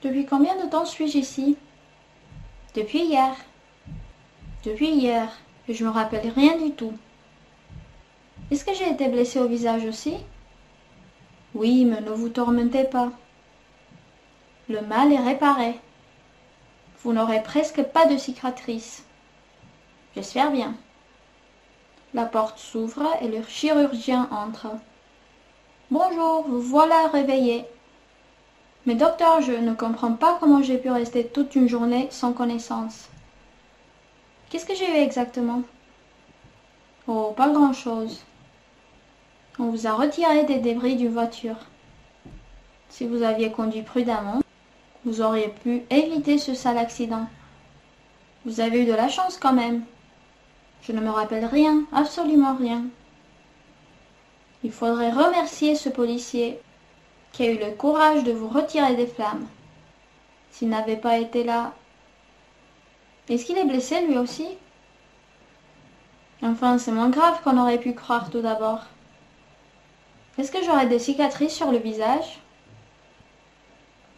Depuis combien de temps suis-je ici? Depuis hier. Depuis hier. Et je me rappelle rien du tout. Est-ce que j'ai été blessée au visage aussi? Oui, mais ne vous tourmentez pas. Le mal est réparé. Vous n'aurez presque pas de cicatrices. J'espère bien. La porte s'ouvre et le chirurgien entre. Bonjour, vous voilà réveillé. Mais docteur, je ne comprends pas comment j'ai pu rester toute une journée sans connaissance. Qu'est-ce que j'ai eu exactement? Oh, pas grand-chose. On vous a retiré des débris d'une voiture. Si vous aviez conduit prudemment, vous auriez pu éviter ce sale accident. Vous avez eu de la chance quand même. Je ne me rappelle rien, absolument rien. Il faudrait remercier ce policier qui a eu le courage de vous retirer des flammes. S'il n'avait pas été là... Est-ce qu'il est blessé lui aussi? Enfin, c'est moins grave qu'on aurait pu croire tout d'abord. Est-ce que j'aurai des cicatrices sur le visage?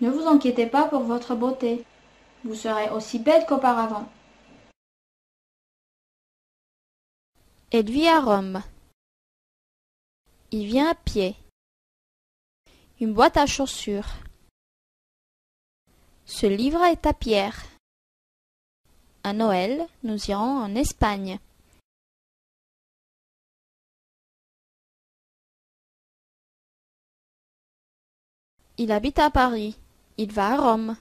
Ne vous inquiétez pas pour votre beauté. Vous serez aussi belle qu'auparavant. Elle vit à Rome. Il vient à pied. Une boîte à chaussures. Ce livre est à Pierre. À Noël, nous irons en Espagne. Il habite à Paris. Il va à Rome.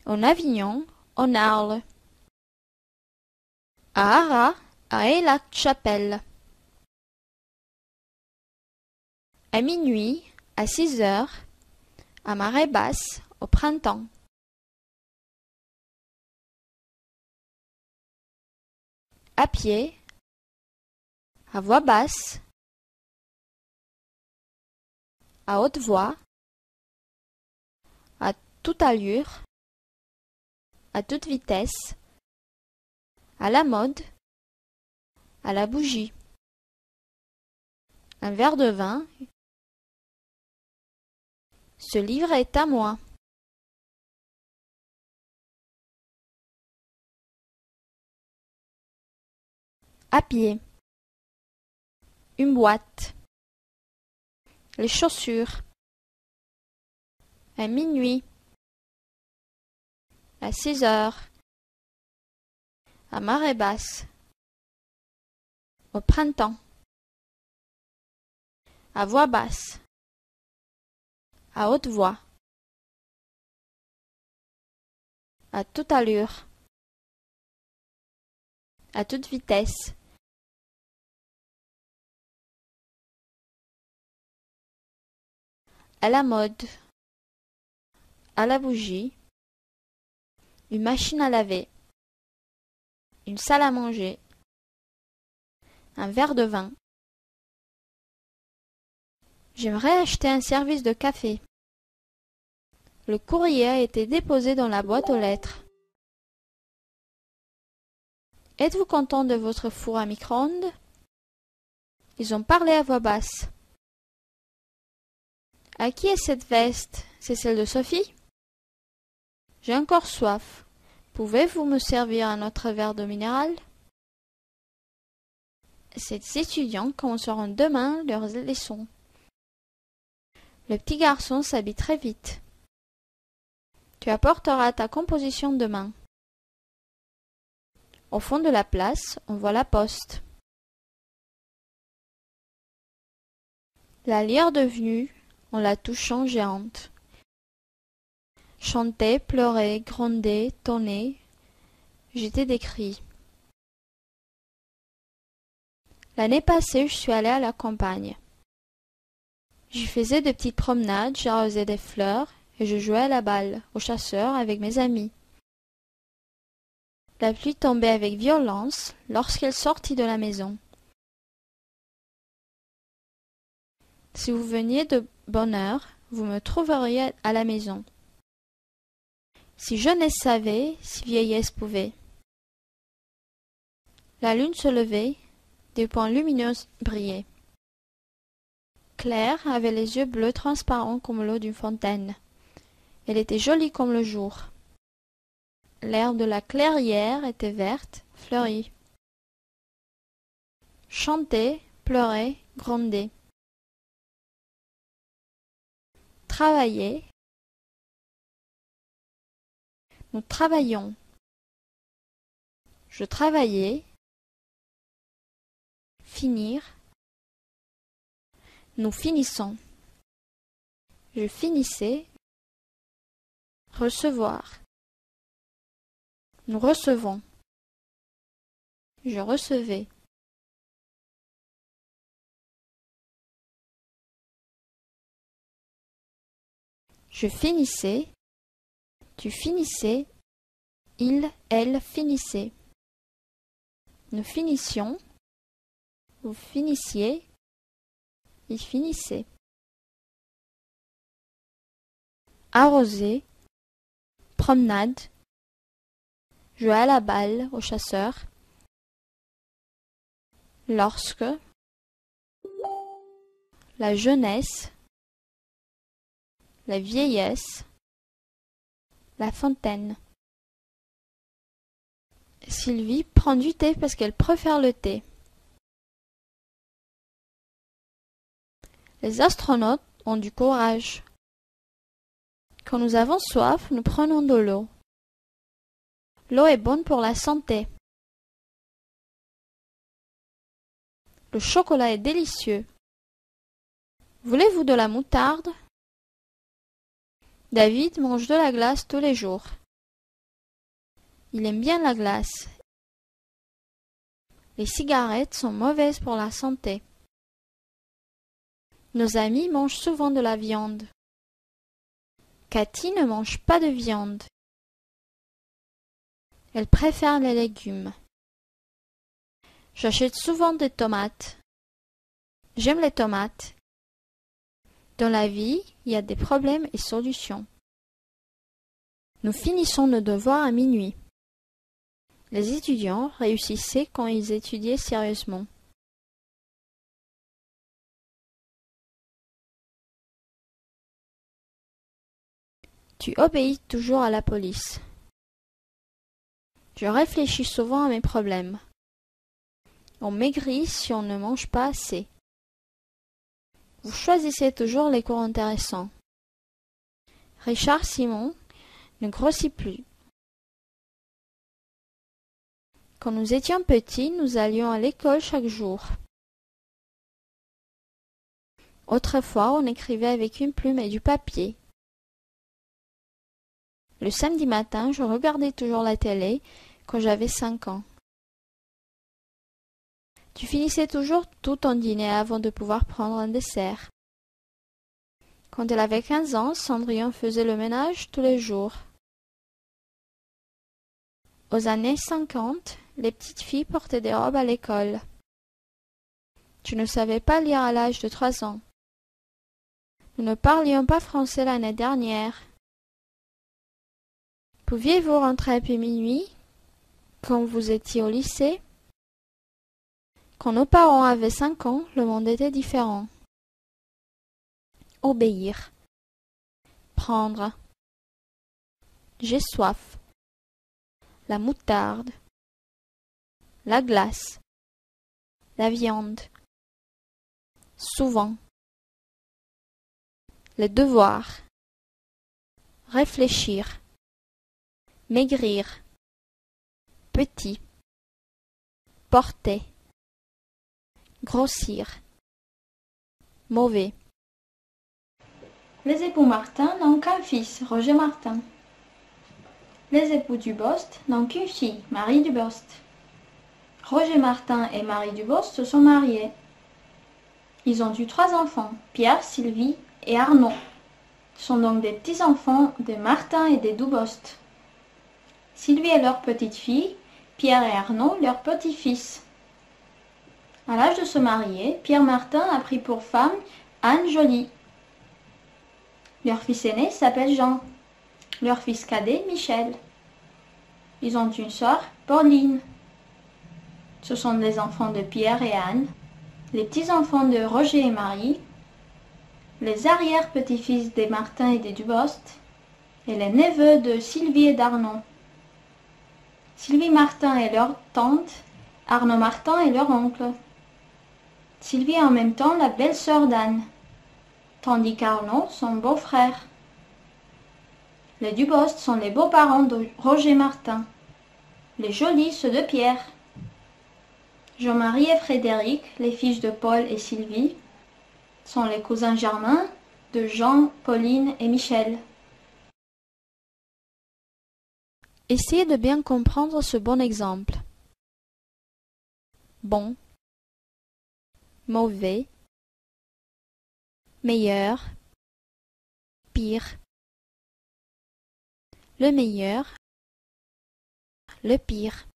En Avignon, en Arles. À Arras, à Aix-la-Chapelle. À minuit, à 6 heures, à marée basse, au printemps. À pied, à voix basse, à haute voix, à toute allure, à toute vitesse, à la mode, à la bougie. Un verre de vin. Ce livre est à moi. À pied. Une boîte. Les chaussures. À minuit. À 6 heures. À marée basse. Au printemps. À voix basse. À haute voix. À toute allure. À toute vitesse. À la mode. À la bougie. Une machine à laver. Une salle à manger. Un verre de vin. J'aimerais acheter un service de café. Le courrier a été déposé dans la boîte aux lettres. Êtes-vous content de votre four à micro-ondes? Ils ont parlé à voix basse. À qui est cette veste? C'est celle de Sophie? J'ai encore soif. Pouvez-vous me servir un autre verre d'eau minérale? Ces étudiants commenceront demain leurs leçons. Le petit garçon s'habille très vite. Tu apporteras ta composition demain. Au fond de la place, on voit la poste. La lyre devenue, en la touchant géante. Chantait, pleurait, grondait, tonnait, jetait des cris. L'année passée, je suis allée à la campagne. J'y faisais de petites promenades, j'arrosais des fleurs et je jouais à la balle, au chasseur avec mes amis. La pluie tombait avec violence lorsqu'elle sortit de la maison. Si vous veniez de bonne heure, vous me trouveriez à la maison. Si jeunesse savait, si vieillesse pouvait. La lune se levait, des points lumineux brillaient. Claire avait les yeux bleus transparents comme l'eau d'une fontaine. Elle était jolie comme le jour. L'herbe de la clairière était verte, fleurie. Chantait, pleurait, grondait. Travailler. Nous travaillions. Je travaillais. Finir. Nous finissons. Je finissais. Recevoir. Nous recevons. Je recevais. Je finissais. Tu finissais. Il, elle finissait. Nous finissions. Vous finissiez. Il finissait. Arroser. Promenade. Jouer à la balle, au chasseur. Lorsque. La jeunesse. La vieillesse. La fontaine. Sylvie prend du thé parce qu'elle préfère le thé. Les astronautes ont du courage. Quand nous avons soif, nous prenons de l'eau. L'eau est bonne pour la santé. Le chocolat est délicieux. Voulez-vous de la moutarde? David mange de la glace tous les jours. Il aime bien la glace. Les cigarettes sont mauvaises pour la santé. Nos amis mangent souvent de la viande. Cathy ne mange pas de viande. Elle préfère les légumes. J'achète souvent des tomates. J'aime les tomates. Dans la vie, il y a des problèmes et solutions. Nous finissons nos devoirs à minuit. Les étudiants réussissaient quand ils étudiaient sérieusement. Tu obéis toujours à la police. Je réfléchis souvent à mes problèmes. On maigrit si on ne mange pas assez. Vous choisissez toujours les cours intéressants. Richard Simon ne grossit plus. Quand nous étions petits, nous allions à l'école chaque jour. Autrefois, on écrivait avec une plume et du papier. Le samedi matin, je regardais toujours la télé quand j'avais 5 ans. Tu finissais toujours tout ton dîner avant de pouvoir prendre un dessert. Quand elle avait 15 ans, Cendrillon faisait le ménage tous les jours. Aux années 50, les petites filles portaient des robes à l'école. Tu ne savais pas lire à l'âge de 3 ans. Nous ne parlions pas français l'année dernière. Pouviez-vous rentrer après minuit, quand vous étiez au lycée? Quand nos parents avaient 5 ans, le monde était différent. Obéir. Prendre. J'ai soif. La moutarde. La glace. La viande. Souvent. Les devoirs. Réfléchir. Maigrir. Petit. Porter. Grossir. Mauvais. Les époux Martin n'ont qu'un fils, Roger Martin. Les époux Dubost n'ont qu'une fille, Marie Dubost. Roger Martin et Marie Dubost se sont mariés. Ils ont eu 3 enfants, Pierre, Sylvie et Arnaud. Ce sont donc des petits-enfants de Martin et des Dubost. Sylvie est leur petite-fille, Pierre et Arnaud leur petit-fils. À l'âge de se marier, Pierre Martin a pris pour femme Anne Joly. Leur fils aîné s'appelle Jean. Leur fils cadet, Michel. Ils ont une sœur, Pauline. Ce sont les enfants de Pierre et Anne, les petits-enfants de Roger et Marie, les arrière-petits-fils des Martin et des Dubost, et les neveux de Sylvie et d'Arnaud. Sylvie Martin est leur tante, Arnaud Martin est leur oncle. Sylvie est en même temps la belle-sœur d'Anne, tandis qu'Arnaud, son beau-frère. Les Dubost sont les beaux-parents de Roger Martin, les jolis ceux de Pierre. Jean-Marie et Frédéric, les fils de Paul et Sylvie, sont les cousins germains de Jean, Pauline et Michel. Essayez de bien comprendre ce bon exemple. Bon, mauvais, meilleur, pire. Le meilleur, le pire.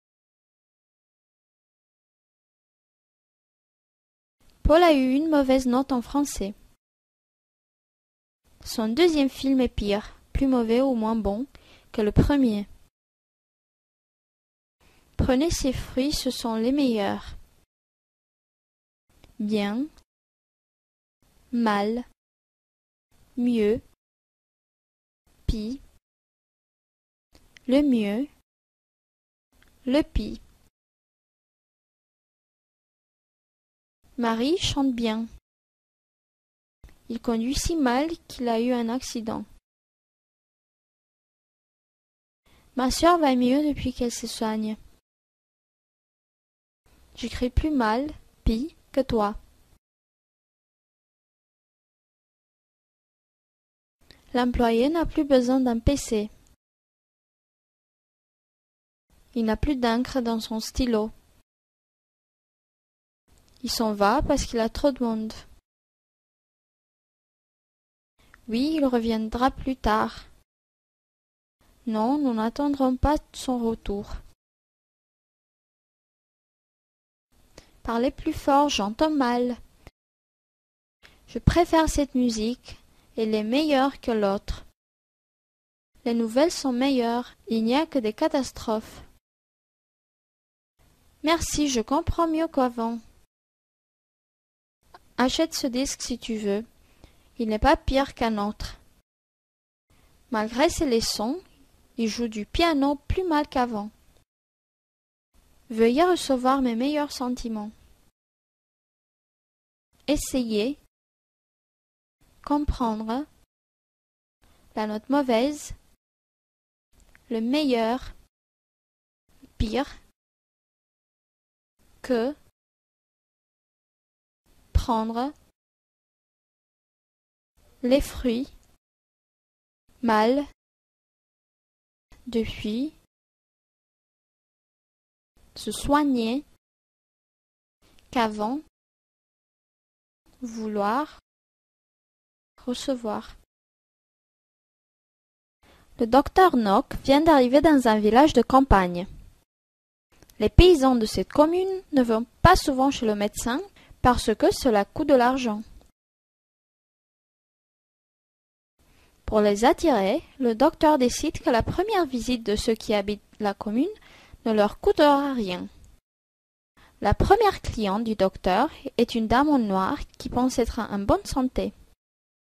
Paul a eu une mauvaise note en français. Son deuxième film est pire, plus mauvais ou moins bon que le premier. Prenez ces fruits, ce sont les meilleurs. Bien, mal, mieux, pis, le mieux, le pis. Marie chante bien. Il conduit si mal qu'il a eu un accident. Ma sœur va mieux depuis qu'elle se soigne. J'écris plus mal, pis, que toi. L'employé n'a plus besoin d'un PC. Il n'a plus d'encre dans son stylo. Il s'en va parce qu'il a trop de monde. Oui, il reviendra plus tard. Non, nous n'attendrons pas son retour. Parlez plus fort, j'entends mal. Je préfère cette musique, elle est meilleure que l'autre. Les nouvelles sont meilleures, il n'y a que des catastrophes. Merci, je comprends mieux qu'avant. Achète ce disque si tu veux. Il n'est pas pire qu'un autre. Malgré ses leçons, il joue du piano plus mal qu'avant. Veuillez recevoir mes meilleurs sentiments. Essayez, comprendre, la note mauvaise, le meilleur, pire, que, prendre, les fruits, mal, depuis, se soigner, qu'avant, vouloir, recevoir. Le docteur Nock vient d'arriver dans un village de campagne. Les paysans de cette commune ne vont pas souvent chez le médecin parce que cela coûte de l'argent. Pour les attirer, le docteur décide que la première visite de ceux qui habitent la commune ne leur coûtera rien. La première cliente du docteur est une dame en noir qui pense être en bonne santé.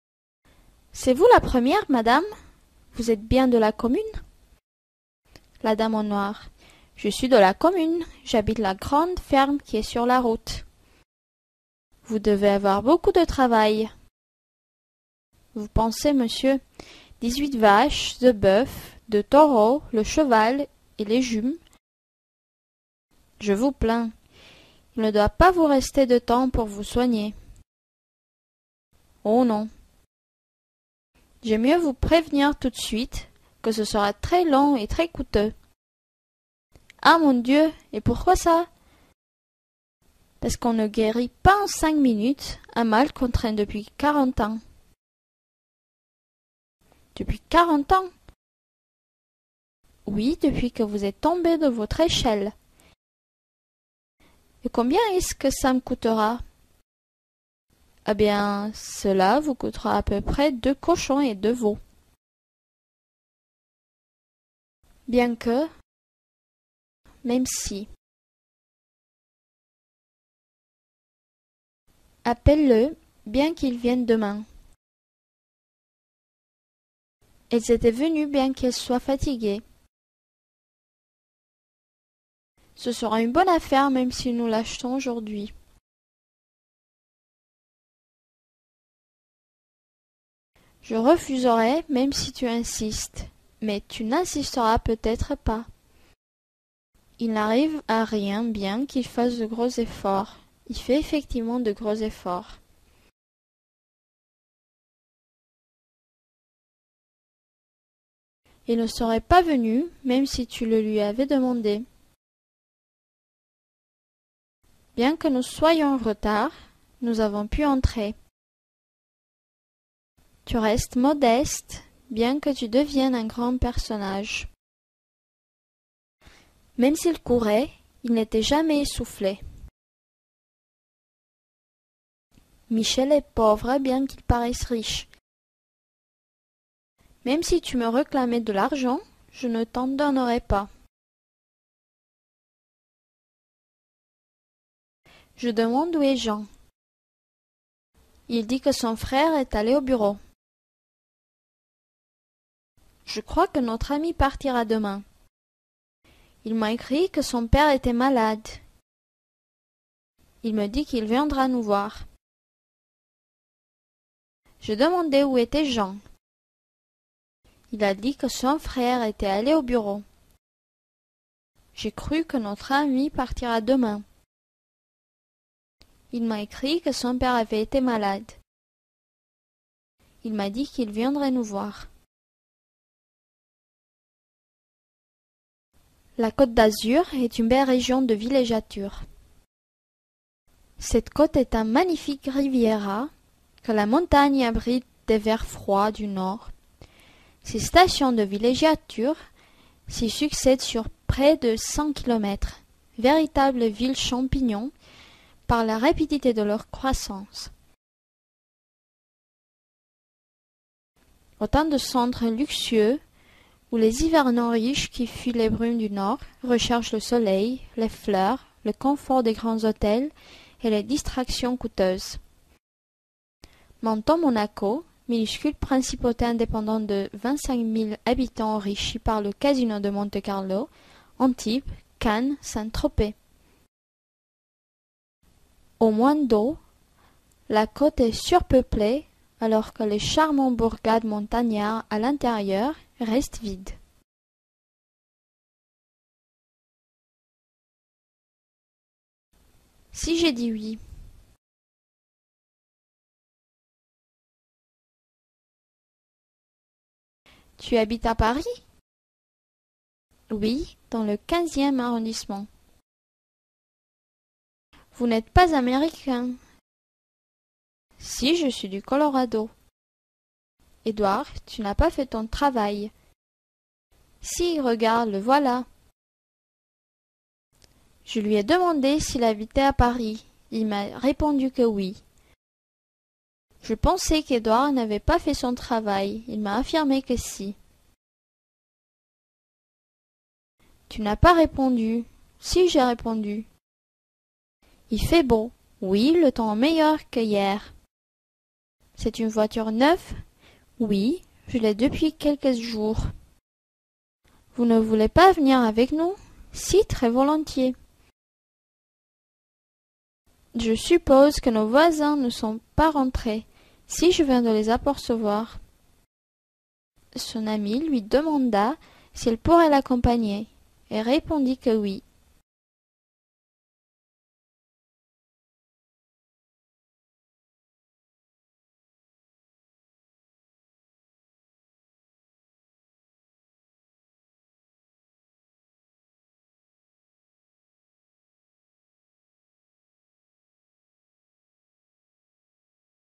« C'est vous la première, madame ? Vous êtes bien de la commune ?» La dame en noir. « Je suis de la commune, j'habite la grande ferme qui est sur la route. »« Vous devez avoir beaucoup de travail. »« Vous pensez, monsieur, 18 vaches, de bœufs, de taureaux, le cheval et les jumes. Je vous plains. Il ne doit pas vous rester de temps pour vous soigner. »« Oh non. J'aime mieux vous prévenir tout de suite que ce sera très long et très coûteux. »« Ah mon Dieu, et pourquoi ça ? » ?»« Parce qu'on ne guérit pas en 5 minutes un mal qu'on traîne depuis 40 ans. »« Depuis 40 ans ? » ?»« Oui, depuis que vous êtes tombé de votre échelle. »« Et combien est-ce que ça me coûtera ? » ?»« Eh bien, cela vous coûtera à peu près 2 cochons et 2 veaux. » Bien que, même si. Appelle-le, bien qu'il vienne demain. Elles étaient venues bien qu'elles soient fatiguées. Ce sera une bonne affaire même si nous l'achetons aujourd'hui. Je refuserai même si tu insistes, mais tu n'insisteras peut-être pas. Il n'arrive à rien bien qu'il fasse de gros efforts. Il fait effectivement de gros efforts. Il ne serait pas venu même si tu le lui avais demandé. Bien que nous soyons en retard, nous avons pu entrer. Tu restes modeste, bien que tu deviennes un grand personnage. Même s'il courait, il n'était jamais essoufflé. Michel est pauvre, bien qu'il paraisse riche. Même si tu me réclamais de l'argent, je ne t'en donnerai pas. Je demande où est Jean. Il dit que son frère est allé au bureau. Je crois que notre ami partira demain. Il m'a écrit que son père était malade. Il me dit qu'il viendra nous voir. Je demandais où était Jean. Il a dit que son frère était allé au bureau. J'ai cru que notre ami partira demain. Il m'a écrit que son père avait été malade. Il m'a dit qu'il viendrait nous voir. La Côte d'Azur est une belle région de villégiature. Cette côte est un magnifique riviera que la montagne abrite des vers froids du nord. Ces stations de villégiature s'y succèdent sur près de 100 kilomètres, véritables villes champignons par la rapidité de leur croissance. Autant de centres luxueux où les hivernants riches qui fuient les brumes du nord recherchent le soleil, les fleurs, le confort des grands hôtels et les distractions coûteuses. Menton Monaco, minuscule principauté indépendante de 25 000 habitants enrichie par le casino de Monte-Carlo, Antibes, Cannes, Saint-Tropez. Au moins d'eau, la côte est surpeuplée alors que les charmantes bourgades montagnards à l'intérieur restent vides. Si j'ai dit oui. Tu habites à Paris? Oui, dans le 15e arrondissement. Vous n'êtes pas américain? Si, je suis du Colorado. Édouard, tu n'as pas fait ton travail. Si, regarde, le voilà. Je lui ai demandé s'il habitait à Paris. Il m'a répondu que oui. Je pensais qu'Édouard n'avait pas fait son travail. Il m'a affirmé que si. Tu n'as pas répondu. Si, j'ai répondu. Il fait beau. Oui, le temps est meilleur qu'hier. C'est une voiture neuve? Oui, je l'ai depuis quelques jours. Vous ne voulez pas venir avec nous? Si, très volontiers. Je suppose que nos voisins ne sont pas rentrés. Si, je viens de les apercevoir. Son ami lui demanda s'il pourrait l'accompagner, et répondit que oui.